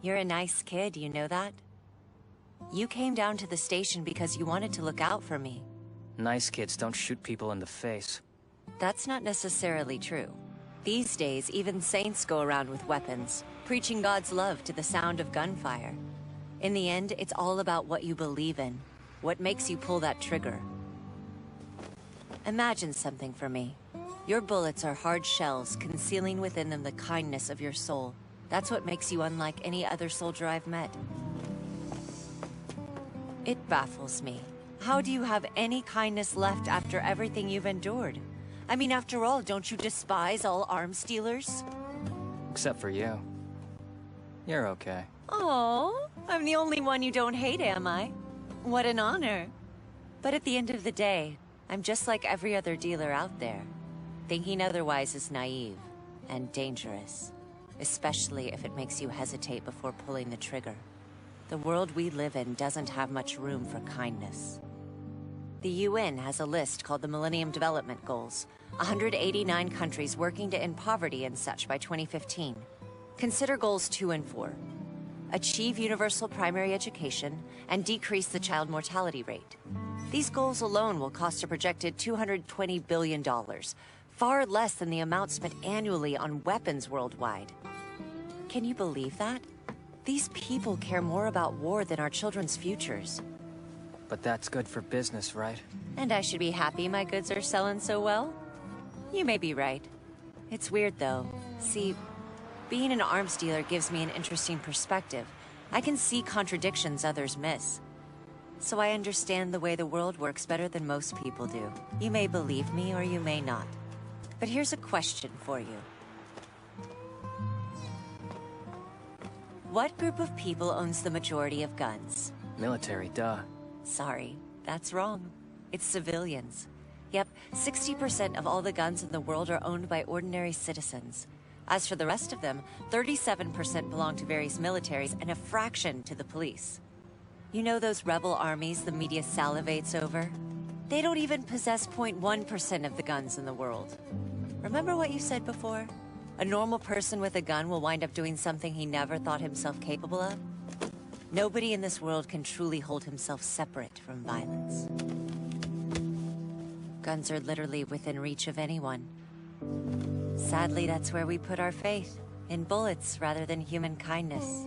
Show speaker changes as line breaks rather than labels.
You're a nice kid, you know that? You came down to the station because you wanted to look out for me.
Nice kids don't shoot people in the face.
That's not necessarily true. These days, even saints go around with weapons, preaching God's love to the sound of gunfire. In the end, it's all about what you believe in, what makes you pull that trigger. Imagine something for me. Your bullets are hard shells, concealing within them the kindness of your soul. That's what makes you unlike any other soldier I've met. It baffles me. How do you have any kindness left after everything you've endured? I mean, after all, don't you despise all arms dealers?
Except for you. You're okay.
Oh, I'm the only one you don't hate, am I? What an honor. But at the end of the day, I'm just like every other dealer out there. Thinking otherwise is naive and dangerous, especially if it makes you hesitate before pulling the trigger. The world we live in doesn't have much room for kindness. The UN has a list called the Millennium Development Goals, 189 countries working to end poverty and such by 2015. Consider goals 2 and 4. Achieve universal primary education and decrease the child mortality rate. These goals alone will cost a projected $220 billion, far less than the amount spent annually on weapons worldwide. Can you believe that? These people care more about war than our children's futures.
But that's good for business, right?
And I should be happy my goods are selling so well? You may be right. It's weird though. See, being an arms dealer gives me an interesting perspective. I can see contradictions others miss. So I understand the way the world works better than most people do. You may believe me or you may not. But here's a question for you. What group of people owns the majority of guns?
Military, duh.
Sorry, that's wrong. It's civilians. Yep, 60% of all the guns in the world are owned by ordinary citizens. As for the rest of them, 37% belong to various militaries and a fraction to the police. You know those rebel armies the media salivates over? They don't even possess 0.1% of the guns in the world. Remember what you said before? A normal person with a gun will wind up doing something he never thought himself capable of? Nobody in this world can truly hold himself separate from violence. Guns are literally within reach of anyone. Sadly, that's where we put our faith, in bullets rather than human kindness.